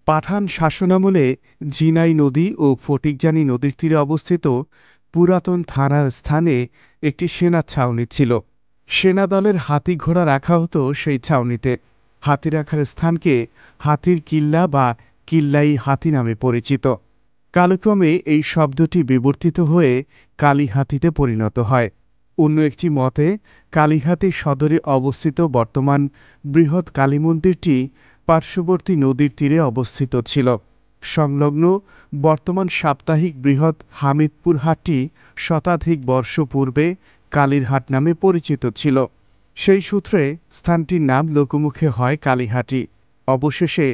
পাঠান শাসনামলে জিনাই নদী ও ফটিকজানি নদীর তীরে অবস্থিত পুরাতন থানার স্থানে একটি সেনা ছাউনি ছিল। সেনাদলের হাতি ঘোড়া রাখা হতো সেই ছাউনিতে। হাতি রাখার স্থানকে হাতির কিল্লা বা কিল্লাই হাতি নামে পরিচিত। কালক্রমে এই শব্দটি বিবর্তিত হয়ে কালীহাতিতে পরিণত হয়। অন্য একটি মতে কালীহাতি সদরে অবস্থিত বর্তমান বৃহৎ কালী মন্দিরটি পার্শ্ববর্তী নদীর তীরে অবস্থিত ছিল। সংলগ্ন বর্তমান সাপ্তাহিক বৃহৎ হামিদপুর হাটটি শতাধিক বর্ষ পূর্বে কালীর হাট নামে পরিচিত ছিল। সেই সূত্রে স্থানটির নাম লোকমুখে হয় কালীহাটি। অবশেষে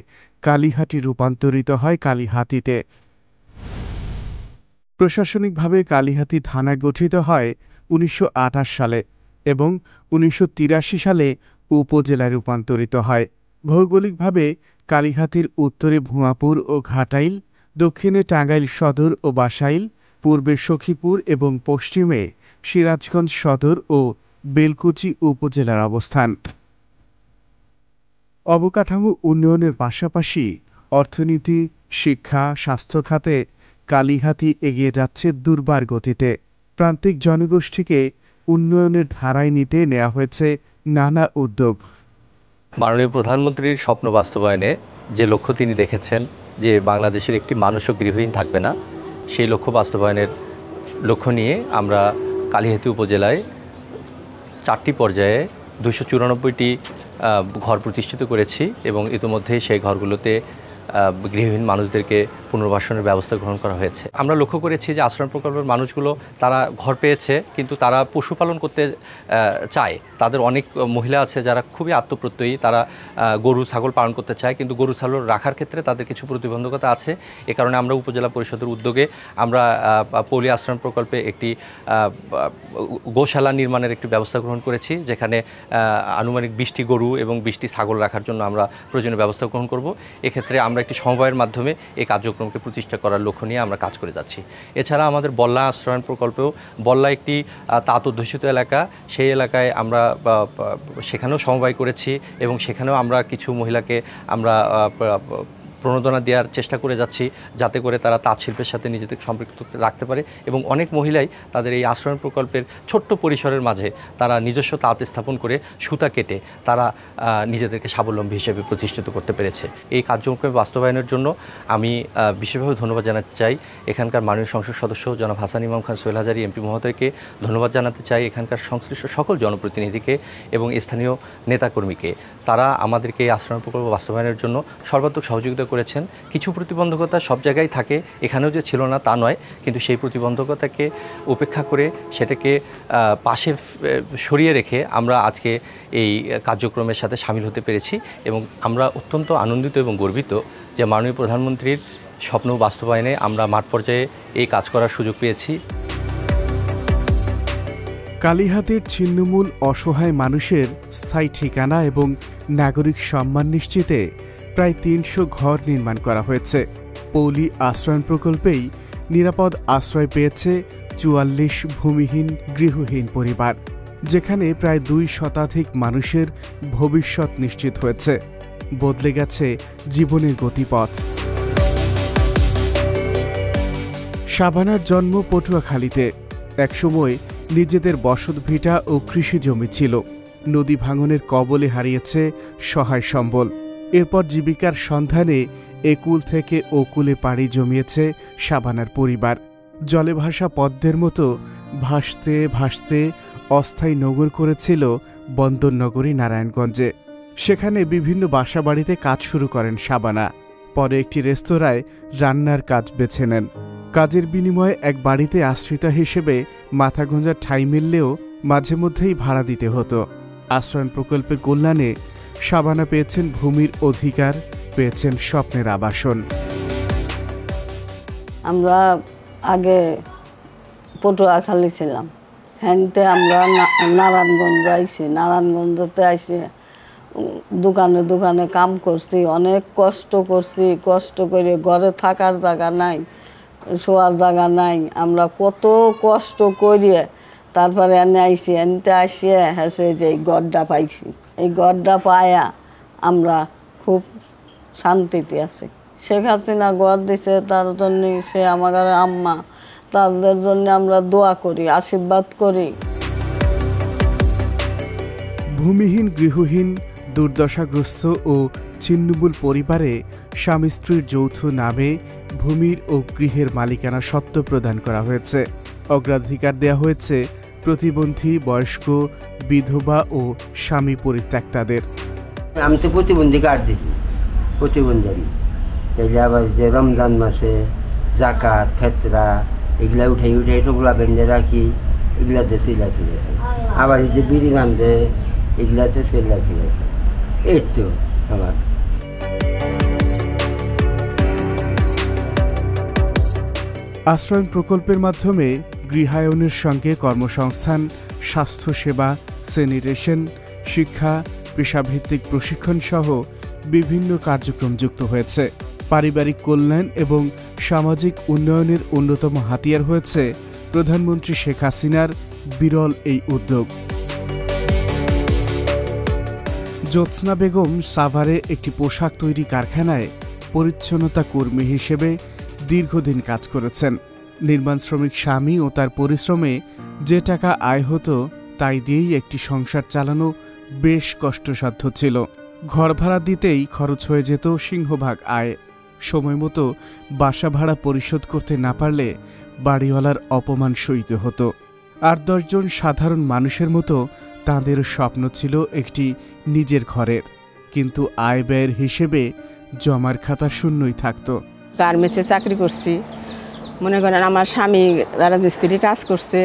কালীহাটি রূপান্তরিত হয় কালীহাতিতে। প্রশাসনিকভাবে কালীহাতি থানা গঠিত হয় ১৯২৮ সালে এবং ১৯৮৩ সালে উপজেলায় রূপান্তরিত হয়। ভৌগোলিকভাবে কালীহাতির উত্তরে ভুয়াপুর ও ঘাটাইল, দক্ষিণে টাঙ্গাইল সদর ও বাসাইল, পূর্বে সখীপুর এবং পশ্চিমে সিরাজগঞ্জ সদর ও বেলকুচি উপজেলার অবস্থান। অবকাঠামো উন্নয়নের পাশাপাশি অর্থনীতি, শিক্ষা, স্বাস্থ্য খাতে কালীহাতি এগিয়ে যাচ্ছে দুর্বার গতিতে। প্রান্তিক জনগোষ্ঠীকে উন্নয়নের ধারায় নিতে নেওয়া হয়েছে নানা উদ্যোগ। মাননীয় প্রধানমন্ত্রীর স্বপ্ন বাস্তবায়নে যে লক্ষ্য তিনি দেখেছেন যে বাংলাদেশের একটি মানুষও গৃহহীন থাকবে না, সেই লক্ষ্য বাস্তবায়নের লক্ষ্য নিয়ে আমরা কালীহাতি উপজেলায় 4টি পর্যায়ে 294টি ঘর প্রতিষ্ঠিত করেছি এবং ইতিমধ্যেই সেই ঘরগুলোতে গৃহহীন মানুষদেরকে পুনর্বাসনের ব্যবস্থা গ্রহণ করা হয়েছে। আমরা লক্ষ্য করেছি যে আশ্রয় প্রকল্পের মানুষগুলো তারা ঘর পেয়েছে, কিন্তু তারা পশুপালন করতে চায়। তাদের অনেক মহিলা আছে যারা খুবই আত্মপ্রত্যয়ী, তারা গরু ছাগল পালন করতে চায়, কিন্তু গরু ছাগল রাখার ক্ষেত্রে তাদের কিছু প্রতিবন্ধকতা আছে। এ কারণে আমরা উপজেলা পরিষদের উদ্যোগে আমরা পল্লী আশ্রয় প্রকল্পে একটি গোশালা নির্মাণের একটি ব্যবস্থা গ্রহণ করেছি, যেখানে আনুমানিক 20টি গরু এবং 20টি ছাগল রাখার জন্য আমরা প্রয়োজনীয় ব্যবস্থা গ্রহণ করব। এক্ষেত্রে আমরা একটি সমবায়ের মাধ্যমে এই কার্যক্রমকে প্রতিষ্ঠা করার লক্ষ্য নিয়ে আমরা কাজ করে যাচ্ছি। এছাড়া আমাদের বল্লা আশ্রয়ণ প্রকল্পেও, বল্লা একটি তাঁত অধ্যুষিত এলাকা, সেই এলাকায় আমরা সেখানেও সমবায় করেছি এবং সেখানেও আমরা কিছু মহিলাকে আমরা প্রণোদনা দেওয়ার চেষ্টা করে যাচ্ছি, যাতে করে তারা তাঁত শিল্পের সাথে নিজেদের সম্পৃক্ত রাখতে পারে। এবং অনেক মহিলাই তাদের এই আশ্রয়ণ প্রকল্পের ছোট্ট পরিসরের মাঝে তারা নিজস্ব তাঁত স্থাপন করে সুতা কেটে তারা নিজেদেরকে স্বাবলম্বী হিসেবে প্রতিষ্ঠিত করতে পেরেছে। এই কার্যক্রম বাস্তবায়নের জন্য আমি বিশেষভাবে ধন্যবাদ জানাতে চাই এখানকার মাননীয় সংসদ সদস্য জনাব হাসান ইমাম খান সোহেল হাজারী এমপি মহোদয়কে, ধন্যবাদ জানাতে চাই এখানকার সংশ্লিষ্ট সকল জনপ্রতিনিধিকে এবং স্থানীয় নেতাকর্মীকে। তারা আমাদেরকে এই আশ্রয় প্রকল্প বাস্তবায়নের জন্য সর্বাত্মক সহযোগিতা করেছেন। কিছু প্রতিবন্ধকতা সব জায়গায় থাকে, এখানেও যে ছিল না তা নয়, কিন্তু সেই প্রতিবন্ধকতাকে উপেক্ষা করে সেটাকে পাশে সরিয়ে রেখে আমরা আজকে এই কার্যক্রমের সাথে সামিল হতে পেরেছি এবং আমরা অত্যন্ত আনন্দিত এবং গর্বিত যে মাননীয় প্রধানমন্ত্রীর স্বপ্ন বাস্তবায়নে আমরা মাঠ পর্যায়ে এই কাজ করার সুযোগ পেয়েছি। কালীহাতির ছিন্নমূল অসহায় মানুষের স্থায়ী ঠিকানা এবং নাগরিক সম্মান নিশ্চিতে প্রায় ৩০০ ঘর নির্মাণ করা হয়েছে। পৌলি আশ্রয়ণ প্রকল্পেই নিরাপদ আশ্রয় পেয়েছে ৪৪ ভূমিহীন গৃহহীন পরিবার, যেখানে প্রায় ২ শতাধিক মানুষের ভবিষ্যৎ নিশ্চিত হয়েছে। বদলে গেছে জীবনের গতিপথ। শাবানার জন্ম পটুয়াখালীতে। একসময় নিজেদের বসতভিটা ও কৃষি জমি ছিল। নদী ভাঙনের কবলে হারিয়েছে সহায় সম্বল। এরপর জীবিকার সন্ধানে একুল থেকে ওকুলে পাড়ি জমিয়েছে শাবানার পরিবার। জলে ভাসা পদ্মের মতো ভাসতে ভাসতে অস্থায়ী নগর করেছিল বন্দরনগরী নারায়ণগঞ্জে। সেখানে বিভিন্ন বাসাবাড়িতে কাজ শুরু করেন শাবানা। পরে একটি রেস্তোরাঁয় রান্নার কাজ বেছে নেন। কাজের বিনিময়ে এক বাড়িতে আশ্রিতা হিসেবে মাথা গোঁজার ঠাঁই মিললেও মাঝে মধ্যেই ভাড়া দিতে হতো। আশ্রয়ণ প্রকল্পের কল্যাণে শাবানা পেয়েছেন ভূমির অধিকার, পেয়েছেন স্বপ্নের আবাসন। আমরা আগে পটুয়াখালী ছিলাম, হ্যাংতে আমরা নারায়ণগঞ্জ আইছি। নারায়ণগঞ্জতে আইসে দোকানে দোকানে কাম করছি, অনেক কষ্ট করছি। কষ্ট করে ঘরে থাকার জায়গা নাই, শোয়ার জায়গা নাই। আমরা কত কষ্ট করিয়ে তারপরে এনে আইসি। এনতে আসিয়ে হেসে যে এই ঘরটা পাইছি। এই ঘরটা পায়া আমরা খুব শান্তিতে আছি। শেখ হাসিনা ঘর দিছে, তার জন্য সে আমার আম্মা, তাদের জন্য আমরা দোয়া করি, আশীর্বাদ করি। ভূমিহীন, গৃহহীন, দুর্দশাগ্রস্ত ও ছিন্নমূল পরিবারে স্বামী স্ত্রীর যৌথ নামে ভূমির ও গৃহের মালিকানা সত্ত্ব প্রদান করা হয়েছে। অগ্রাধিকার দেওয়া হয়েছে প্রতিবন্ধী, বয়স্ক, বিধবা ও স্বামী পরিত্যক্তাদের। আমি তো প্রতিবন্ধী কার্ড দিছি, প্রতিবন্ধী। তাইলে আবার যে রমজান মাসে জাকাত, ফেতরা এগুলা উঠাই টোপলা বেঁধে রাখি, এগুলাতে চিল্লা ফিরে খাই। আবার এই যে বিড়ি বান্ধে এগুলাতে চিল্লা ফিরে খাই। এই তো আমার। আশ্রয়ণ প্রকল্পের মাধ্যমে গৃহায়নের সঙ্গে কর্মসংস্থান, স্বাস্থ্যসেবা, স্যানিটেশন, শিক্ষা, পেশাভিত্তিক প্রশিক্ষণ সহ বিভিন্ন কার্যক্রম যুক্ত হয়েছে। পারিবারিক কল্যাণ এবং সামাজিক উন্নয়নের অন্যতম হাতিয়ার হয়েছে প্রধানমন্ত্রী শেখ হাসিনার বিরল এই উদ্যোগ। জ্যোৎস্না বেগম সাভারে একটি পোশাক তৈরি কারখানায় পরিচ্ছন্নতা কর্মী হিসেবে দীর্ঘদিন কাজ করেছেন। নির্মাণ শ্রমিক স্বামী ও তার পরিশ্রমে যে টাকা আয় হতো তাই দিয়েই একটি সংসার চালানো বেশ কষ্টসাধ্য ছিল। ঘর ভাড়া দিতেই খরচ হয়ে যেত সিংহভাগ আয়। সময়মতো বাসা ভাড়া পরিশোধ করতে না পারলে বাড়িওয়ালার অপমান সইতে হতো। ৮-১০ জন সাধারণ মানুষের মতো তাঁদের স্বপ্ন ছিল একটি নিজের ঘরের, কিন্তু আয় ব্যয়ের হিসেবে জমার খাতা শূন্যই থাকত। গার্মেন্টসে চাকরি করছি, মনে করেন আমার স্বামী রাজমিস্ত্রি কাজ করছে,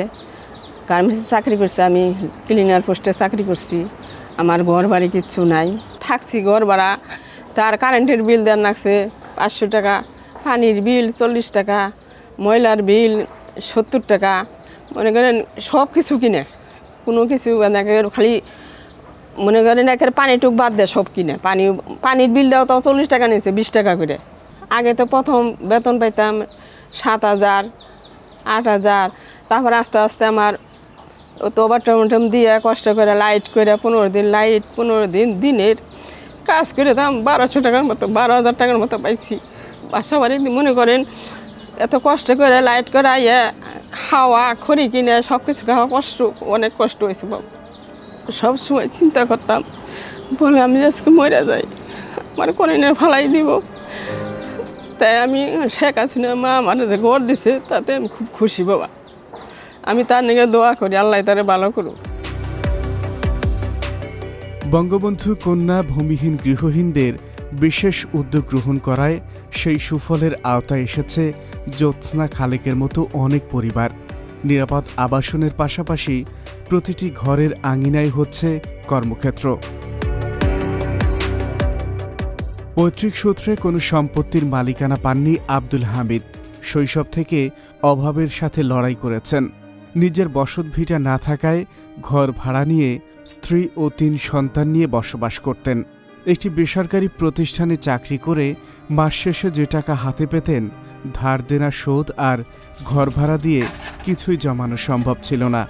গার্মেন্টসে চাকরি করছে, আমি ক্লিনার পোস্টে চাকরি করছি। আমার ঘর বাড়ি কিচ্ছু নাই, থাকছি ঘর ভাড়া, তার কারেন্টের বিল দেওয়ার লাগছে 500 টাকা, পানির বিল 40 টাকা, ময়লার বিল 70 টাকা। মনে করেন সব কিছু কিনে, কোনো কিছু খালি মনে করেন একের পানিটুক বাদ দেয় সব কিনে। পানির বিলটাও তো 40 টাকা নিয়েছে, 20 টাকা করে। আগে তো প্রথম বেতন পাইতাম 7,000, 8,000, তারপর আস্তে আস্তে আমার তো ওভারটাইম দিয়ে কষ্ট করে লাইট করে 15 দিন লাইট, 15 দিন দিনের কাজ করে দাম 1200 টাকার মতো, 12,000 টাকার মতো পাইছি। বাসা বাড়ি মনে করেন এত কষ্ট করে লাইট করে ইয়ে খাওয়া, খড়ি কিনে সব কিছু খাওয়া কষ্ট, অনেক কষ্ট হয়েছে বাবু। সব সময় চিন্তা করতাম, বলে আমি আজকে মরে যাই, আমার কোনে ফালাই দিব। তাই আমি শেখ হাসিনা মা আমার যে ঘর দিছে তাতে আমি খুব খুশি বাবা। আমি তার নিকে দোয়া করি, আল্লাহ তারে ভালো করুক। বঙ্গবন্ধু কন্যা ভূমিহীন গৃহহীনদের বিশেষ উদ্যোগ গ্রহণ করায় সেই সুফলের আওতায় এসেছে জ্যোৎস্না খালেকের মতো অনেক পরিবার। নিরাপদ আবাসনের পাশাপাশি প্রতিটি ঘরের আঙিনায় হচ্ছে কর্মক্ষেত্র। পৈতৃক সূত্রে কোনো সম্পত্তির মালিকানা পাননি আব্দুল হামিদ। শৈশব থেকে অভাবের সাথে লড়াই করেছেন। নিজের বসতভিটা না থাকায় ঘর ভাড়া নিয়ে স্ত্রী ও 3 সন্তান নিয়ে বসবাস করতেন। একটি বেসরকারি প্রতিষ্ঠানে চাকরি করে মাস শেষে যে টাকা হাতে পেতেন, ধার দেনা শোধ আর ঘর ভাড়া দিয়ে কিছুই জমানো সম্ভব ছিল না।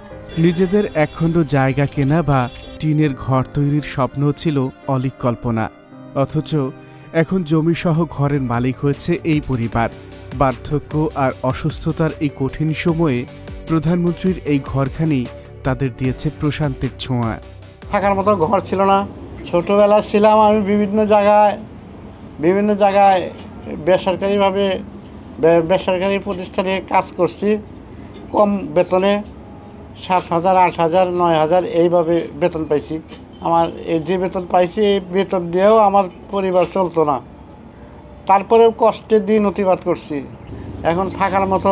নিজেদের একখণ্ড জায়গা কেনা বা টিনের ঘর তৈরির স্বপ্ন ছিল অলীক কল্পনা। অথচ এখন জমিসহ ঘরের মালিক হয়েছে এই পরিবার। বার্ধক্য আর অসুস্থতার এই কঠিন সময়ে প্রধানমন্ত্রীর এই ঘরখানি তাদের দিয়েছে প্রশান্তির ছোঁয়া। থাকার মতো ঘর ছিল না। ছোটোবেলা ছিলাম আমি বিভিন্ন জায়গায় বেসরকারিভাবে বেসরকারি প্রতিষ্ঠানে কাজ করছি। কম বেতনে 7,000, 8,000, 9,000 এইভাবে বেতন পাইছি। আমার এই যে বেতন পাইছি এই বেতন দিয়েও আমার পরিবার চলতো না। তারপরেও কষ্টের দিন অতিবাদ করছি। এখন থাকার মতো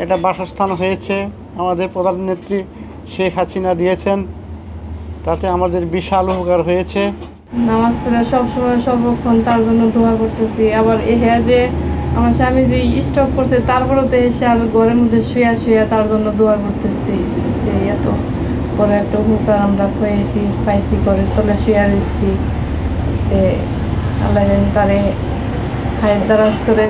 এটা বাসস্থান হয়েছে, আমাদের প্রধানমন্ত্রী শেখ হাসিনা দিয়েছেন, তাতে আমাদের বিশাল উপকার হয়েছে। নামাজ পড়ে সবসময় সর্বক্ষণ তার জন্য দোয়া করতেছি। আবার যে আমার স্বামী যে স্ট্রোক করছে তারপরেও তো এসে আমি ঘরের মধ্যে শুয়ে তার জন্য দোয়া করতেছি যে এত বড় একটা উপকার আমরা পাইছি, ঘরের তলে শুয়ে রয়েছি। আল্লাহ যেন তারে খায়ের দারাজ করে।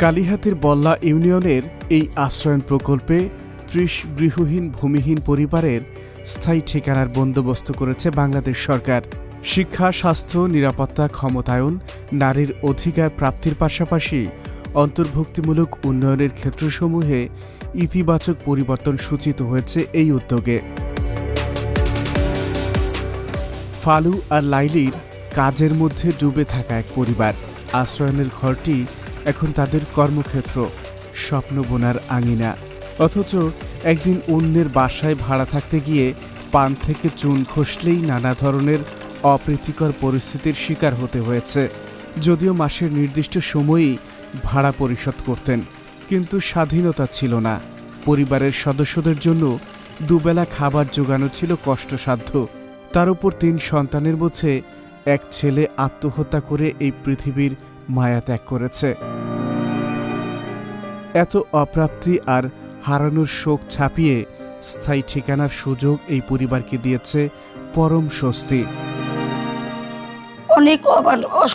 কালিহাতীর বল্লা ইউনিয়নের এই আশ্রয়ন প্রকল্পে ৩০ গৃহহীন ভূমিহীন পরিবারের স্থায়ী ঠিকানার বন্দোবস্ত করেছে বাংলাদেশ সরকার। শিক্ষা, স্বাস্থ্য, নিরাপত্তা, ক্ষমতায়ন, নারীর অধিকার প্রাপ্তির পাশাপাশি অন্তর্ভুক্তিমূলক উন্নয়নের ক্ষেত্রসমূহে ইতিবাচক পরিবর্তন সূচিত হয়েছে এই উদ্যোগে। ফালু আর লাইলির কাজের মধ্যে ডুবে থাকা এক পরিবার। আশ্রয়নের ঘরটি এখন তাদের কর্মক্ষেত্র, স্বপ্ন বোনার আঙিনা। অথচ একদিন অন্যের বাসায় ভাড়া থাকতে গিয়ে পান থেকে চুন খসলেই নানা ধরনের অপ্রীতিকর পরিস্থিতির শিকার হতে হয়েছে। যদিও মাসের নির্দিষ্ট সময়েই ভাড়া পরিশোধ করতেন, কিন্তু স্বাধীনতা ছিল না। পরিবারের সদস্যদের জন্য দুবেলা খাবার জোগানো ছিল কষ্টসাধ্য। তার উপর ৩ সন্তানের মধ্যে এক ছেলে আত্মহত্যা করে এই পৃথিবীর মায়া ত্যাগ করেছে। এত অপ্রাপ্তি আর হারানোর শোক ছাপিয়ে স্থায়ী ঠিকানার সুযোগ এই পরিবারকে দিয়েছে পরম স্বস্তি। অনেক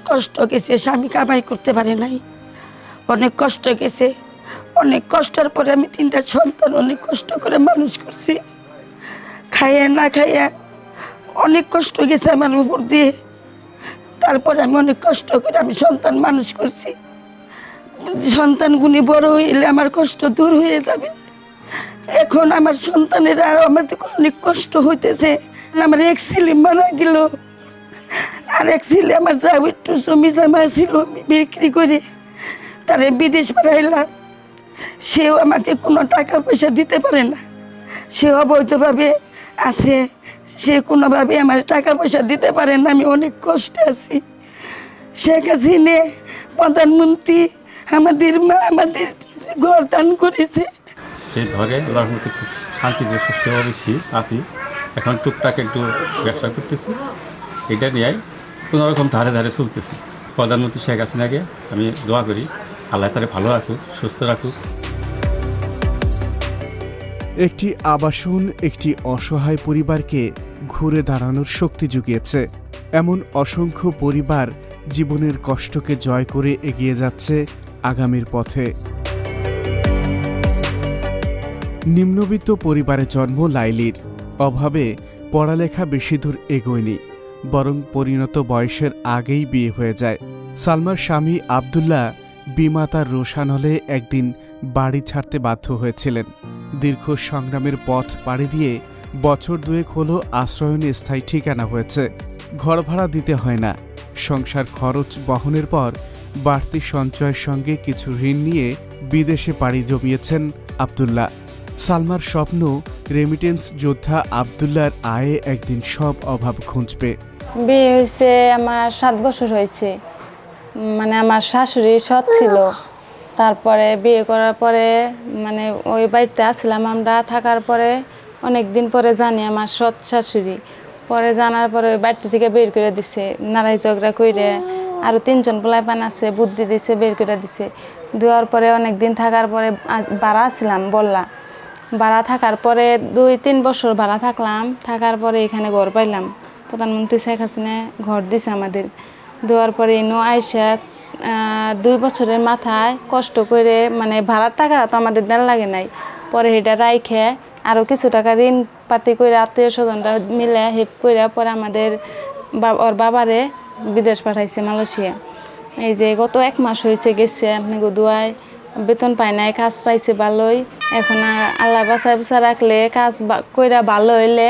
কষ্ট গেছে, স্বামী কামাই করতে পারে নাই, অনেক কষ্ট গেছে। অনেক কষ্টের পরে আমি 3টা সন্তান অনেক কষ্ট করে মানুষ করছি। খাইয়া না খাইয়া অনেক কষ্ট গেছে আমার উপর দিয়ে। তারপরে আমি অনেক কষ্ট করে আমি সন্তান মানুষ করছি। সন্তানগুলি বড় হইলে আমার কষ্ট দূর হয়ে যাবে। এখন আমার সন্তানের আর আমার অনেক কষ্ট হইতেছে। আমার এক ছেলে মারা গেল, আর এক ছেলে আমার যা একটু জমি জমা ছিল আমি বিক্রি করে তারে বিদেশ পাঠাইলাম। সেও আমাকে কোনো টাকা পয়সা দিতে পারে না, সে অবৈধভাবে আছে, সে কোনোভাবে আমার টাকা পয়সা দিতে পারে না। আমি অনেক কষ্টে আছি। শেখ হাসিনা প্রধানমন্ত্রী আমাদের ঘর দান করেছে। সেই ঘরে আল্লাহর মধ্যে খুব শান্তিতে সুস্থভাবে আছি। এখন টুকটাক একটু ব্যবসা করতেছি, এটা নিয়ে কোনোরকম ধারে ধারে চলতেছি। প্রধানমন্ত্রী শেখ হাসিনাকে আমি দোয়া করি আল্লাহ তারে ভালো রাখুক, সুস্থ রাখুক। একটি আবাসন একটি অসহায় পরিবারকে ঘুরে দাঁড়ানোর শক্তি জুগিয়েছে। এমন অসংখ্য পরিবার জীবনের কষ্টকে জয় করে এগিয়ে যাচ্ছে আগামীর পথে। নিম্নবিত্ত পরিবারে জন্ম লাইলির। অভাবে পড়ালেখা বেশি দূর এগোয়নি, বরং পরিণত বয়সের আগেই বিয়ে হয়ে যায়। সালমার স্বামী আব্দুল্লাহ বিমাতার রোশান হলে একদিন বাড়ি ছাড়তে বাধ্য হয়েছিলেন। দীর্ঘ সংগ্রামের পথ পাড়ি দিয়ে বছর 2 হলো আশ্রয়নে স্থায়ী ঠিকানা হয়েছে। ঘর ভাড়া দিতে হয় না। সংসার খরচ বহনের পর বাড়তি সঞ্চয়ের সঙ্গে কিছু ঋণ নিয়ে বিদেশে পাড়ি জমিয়েছেন আব্দুল্লাহ। সালমার স্বপ্ন রেমিটেন্স যোদ্ধা আব্দুল্লাহর আয়ে একদিন সব অভাব খুঁজবে। বিয়ে হয়েছে আমার 7 বছর হয়েছে। মানে আমার শাশুড়ি সৎ ছিল। তারপরে বিয়ে করার পরে মানে ওই বাড়িতে আসছিলাম আমরা, থাকার পরে অনেক দিন পরে জানি আমার সৎ শাশুড়ি। পরে জানার পরে ওই বাড়িতে থেকে বের করে দিছে, নারাই ঝগড়া করে। আরও 3 জন পোলাপান আছে, বুদ্ধি দিছে, বের করে দিছে। দেওয়ার পরে অনেক দিন থাকার পরে ভাড়া আসছিলাম বললা। ভাড়া থাকার পরে 2-3 বছর ভাড়া থাকলাম। থাকার পরে এখানে ঘর পাইলাম। প্রধানমন্ত্রী শেখ হাসিনা ঘর দিছে আমাদের। দেওয়ার পরে এনো আইসা 2 বছরের মাথায় কষ্ট করে মানে ভাড়ার টাকাটা তো আমাদের দেন লাগে নাই। পরে এটা রাইখে আরও কিছু টাকা ঋণ পাতি করে আত্মীয় স্বজনরা মিলে হেল্প করে পরে আমাদের ওর বাবারে বিদেশ পাঠাইছে, মালয়েশিয়া। এই যে গত 1 মাস হয়েছে গেছে, আপনি দোয়ায় বেতন পায় নাই, কাজ পাইছে ভালোই। এখন আল্লাহ বাসায় বুসা রাখলে কাজ কইরা ভালো হইলে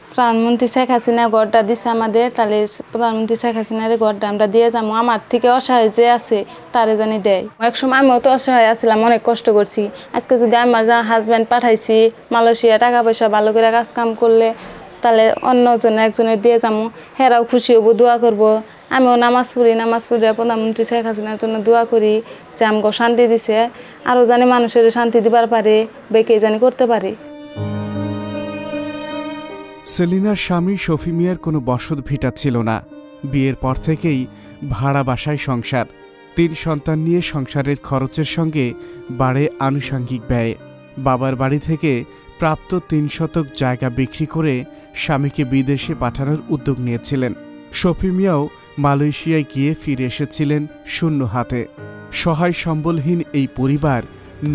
প্রধানমন্ত্রী শেখ হাসিনা ঘরটা দিছে আমাদের, তাহলে প্রধানমন্ত্রী শেখ হাসিনার ঘরটা আমরা দিয়ে যাবো। আমার থেকে অসহায় যে আছে তারে জানি দেয়। একসময় আমিও তো অসহায় আসছিলাম, অনেক কষ্ট করছি। আজকে যদি আমার যা হাজব্যান্ড পাঠাইছি মালয়েশিয়া, টাকা পয়সা ভালো করে কাজ কাম করলে তাহলে একজনের দিয়ে যাবো, হেরাও খুশি হবো, দোয়া করবো। আমিও নামাজ পড়ি, নামাজ পড়ে প্রধানমন্ত্রী শেখ হাসিনার জন্য দোয়া করি যে আমাকে শান্তি দিছে, আরও জানি মানুষের শান্তি দিবার পারে, বেঁকে জানি করতে পারে। সেলিনার স্বামী শফি মিয়ার কোনো বসত ভিটা ছিল না। বিয়ের পর থেকেই ভাড়া বাসায় সংসার। 3 সন্তান নিয়ে সংসারের খরচের সঙ্গে বাড়ে আনুষঙ্গিক ব্যয়। বাবার বাড়ি থেকে প্রাপ্ত 3 শতক জায়গা বিক্রি করে স্বামীকে বিদেশে পাঠানোর উদ্যোগ নিয়েছিলেন। শফি মিয়াও মালয়েশিয়ায় গিয়ে ফিরে এসেছিলেন শূন্য হাতে। সহায় সম্বলহীন এই পরিবার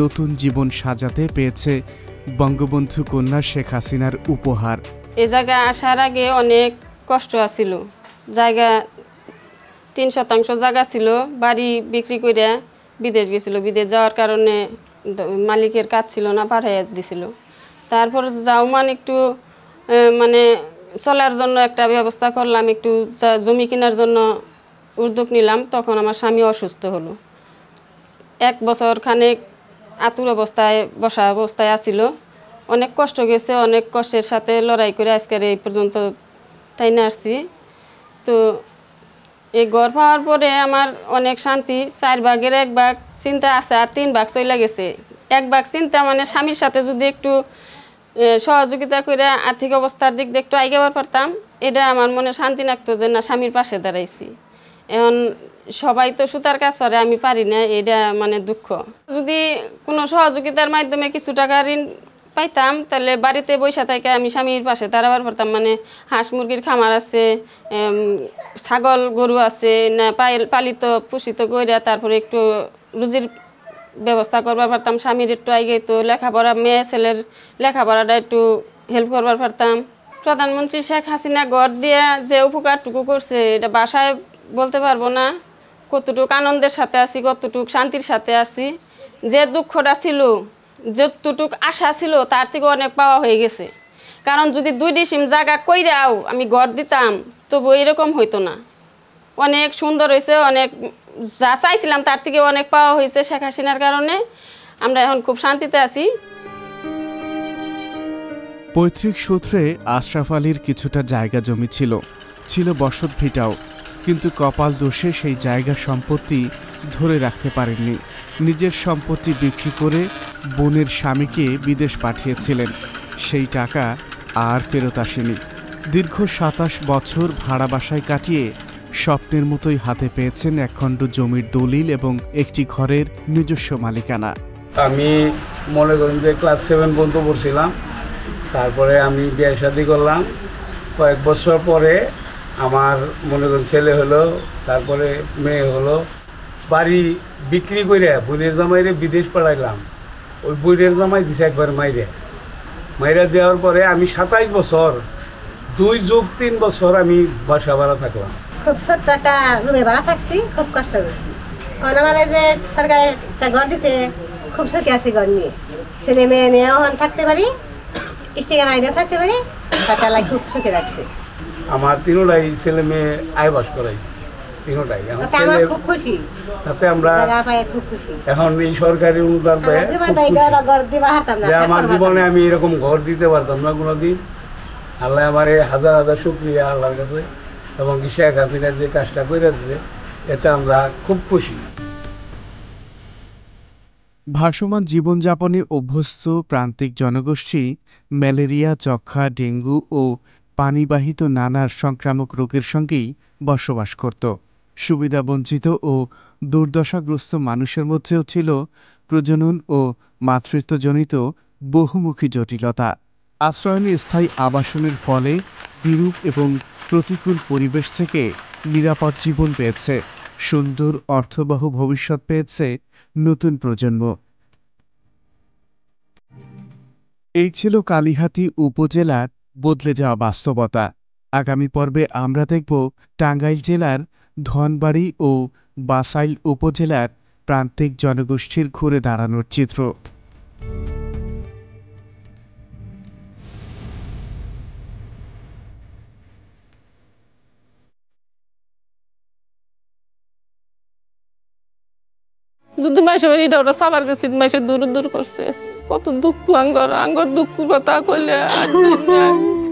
নতুন জীবন সাজাতে পেয়েছে বঙ্গবন্ধু কন্যা শেখ হাসিনার উপহার। এই জায়গায় আসার আগে অনেক কষ্ট আছিল। জায়গা 3% জায়গা ছিল, বাড়ি বিক্রি করে বিদেশ গেছিল। বিদেশ যাওয়ার কারণে মালিকের কাজ ছিল না, পাঠাইয়া দিছিল। তারপর যাও একটু মানে চলার জন্য একটা ব্যবস্থা করলাম, একটু জমি কেনার জন্য উদ্যোগ নিলাম। তখন আমার স্বামী অসুস্থ হলো। 1 বছর খানেক আতুর অবস্থায় বসা অবস্থায় আছিল। অনেক কষ্ট গেছে, অনেক কষ্টের সাথে লড়াই করে আজকের এই পর্যন্ত টাইনে আসছি। তো এই ঘর পাওয়ার পরে আমার অনেক শান্তি। 4 ভাগের 1 ভাগ চিন্তা আছে, আর 3 ভাগ চলে গেছে। 1 ভাগ চিন্তা মানে স্বামীর সাথে যদি একটু সহযোগিতা করে আর্থিক অবস্থার দিক দিয়ে একটু আগাবার পারতাম, এটা আমার মনে শান্তি লাগতো যে না, স্বামীর পাশে দাঁড়াইছি। এখন সবাই তো সুতার কাজ পারে, আমি পারি না, এটা মানে দুঃখ। যদি কোনো সহযোগিতার মাধ্যমে কিছু টাকা ঋণ পাইতাম, তাহলে বাড়িতে বৈশা থেকে আমি স্বামীর পাশে দাঁড়াবার পারতাম। মানে হাঁস মুরগির খামার আছে, ছাগল গরু আছে, না পালিত পোষিত কইরা তারপরে একটু রুজির ব্যবস্থা করবার পারতাম। স্বামীর একটু আগে তো লেখাপড়া, মেয়ে ছেলের লেখাপড়াটা একটু হেল্প করবার পারতাম। প্রধানমন্ত্রী শেখ হাসিনা ঘর দিয়ে যে উপকারটুকু করছে, এটা বাসায় বলতে পারবো না। কতটুকু আনন্দের সাথে আছি, কতটুকু শান্তির সাথে আছি। যে দুঃখটা ছিল, যতটুক আশা ছিল, তার থেকে অনেক পাওয়া হয়ে গেছে। কারণ যদি 2 ডিসিম জায়গা কইরাও আমি ঘর দিতাম, তবু এরকম হইতো না। অনেক সুন্দর হয়েছে, অনেক যা চাইছিলাম তার থেকে অনেক পাওয়া হয়েছে শেখ হাসিনার কারণে। আমরা এখন খুব শান্তিতে আছি। পৈতৃক সূত্রে আশরাফ আলীর কিছুটা জায়গা জমি ছিল বসত ভিটাও, কিন্তু কপাল দোষে সেই জায়গা সম্পত্তি ধরে রাখতে পারেননি। নিজের সম্পত্তি বিক্রি করে বোনের স্বামীকে বিদেশ পাঠিয়েছিলেন। সেই টাকা আর ফেরত আসেনি। দীর্ঘ 27 বছর ভাড়া বাসায় কাটিয়ে স্বপ্নের মতোই হাতে পেয়েছেন একখণ্ড জমির দলিল এবং একটি ঘরের নিজস্ব মালিকানা। আমি মনে করেন যে ক্লাস 7 পর্যন্ত পড়ছিলাম। তারপরে আমি বিয়ে শাদী করলাম। কয়েক বছর পরে আমার মনে করেন ছেলে হলো, তারপরে মেয়ে হলো। বাড়ি বিক্রি করে বোনের জামাইরে বিদেশ পাঠাইলাম। ওই বোনের জামাই দিছে একবার মাইরা দেওয়ার পরে আমি 27 বছর 2+3 বছর আমি বাসা ভাড়া থাকলাম। খুব ছোট্ট একটা রুমে ভাড়া থাকছি, খুব কষ্ট করছি। আমার যে সরকারে একটা ঘর দিতে খুব সুখে আছি। ঘর নিয়ে ছেলে মেয়ে নিয়েও থাকতে পারি, স্টিকার আইনেও থাকতে পারি, সরকার খুব সুখে রাখছে। আমার 3টাই ছেলে মেয়ে আয়বাস করাই, 3টাই। খুব খুশি তাতে আমরা খুব খুশি। এখন এই সরকারি অনুদান পাই আমার জীবনে আমি এরকম ঘর দিতে পারতাম না কোনোদিন। আল্লাহ আমার হাজার হাজার শুকরিয়া আল্লাহর কাছে, এবং শেখ হাসিনা যে কাজটা করে দিচ্ছে, এতে আমরা খুব খুশি। ভাসমান জীবনযাপনে অভ্যস্ত প্রান্তিক জনগোষ্ঠী ম্যালেরিয়া, যক্ষ্মা, ডেঙ্গু ও পানিবাহিত নানা সংক্রামক রোগের সঙ্গেই বসবাস করত। সুবিধাবঞ্চিত ও দুর্দশাগ্রস্ত মানুষের মধ্যেও ছিল প্রজনন ও মাতৃত্বজনিত বহুমুখী জটিলতা। আশ্রয়নে স্থায়ী আবাসনের ফলে বিরূপ এবং প্রতিকূল পরিবেশ থেকে নিরাপদ জীবন পেয়েছে, সুন্দর অর্থবহ ভবিষ্যৎ পেয়েছে নতুন প্রজন্ম। এই ছিল কালিহাতী উপজেলার বদলে যাওয়া বাস্তবতা। আগামী পর্বে আমরা দেখব টাঙ্গাইল জেলার ধনবাড়ী ও বাসাইল উপজেলার প্রান্তিক জনগোষ্ঠীর ঘুরে দাঁড়ানোর চিত্র। যদি মাসে এটা ওরা সবার কাছে মাসে দূর করছে, কত দুঃখ আঙ্গর দুঃখ কথা কইলে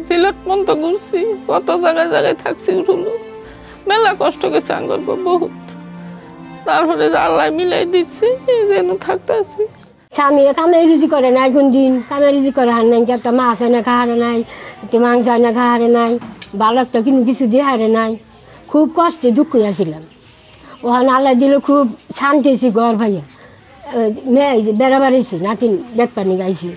সিলেট পর্যন্ত ঘুরছি, কত জায়গায় থাকছি, উঠলো মেলা কষ্ট গেছে আঙ্গর বহুত। তারপরে আল্লাহ মিলাই দিচ্ছে, এই যেন থাকতে আছি। স্বামী কামে রুজি করে নাই, কোন দিন কামে রুজি করে হার নাই, একটা মাছ এনে খাহারে নাই, একটু মাংস এনে খাহারে নাই, ভালো তো কিন্তু কিছু দিয়ে হারে নাই। খুব কষ্টে দুঃখ হয়েছিলাম। ওখানে আল্লাহ দিল খুব শান্তি, ঘর ভাইয়া মেয়ে বেড়া বাড়িছি, নাতিন দেখবার নিয়ে গাইছি।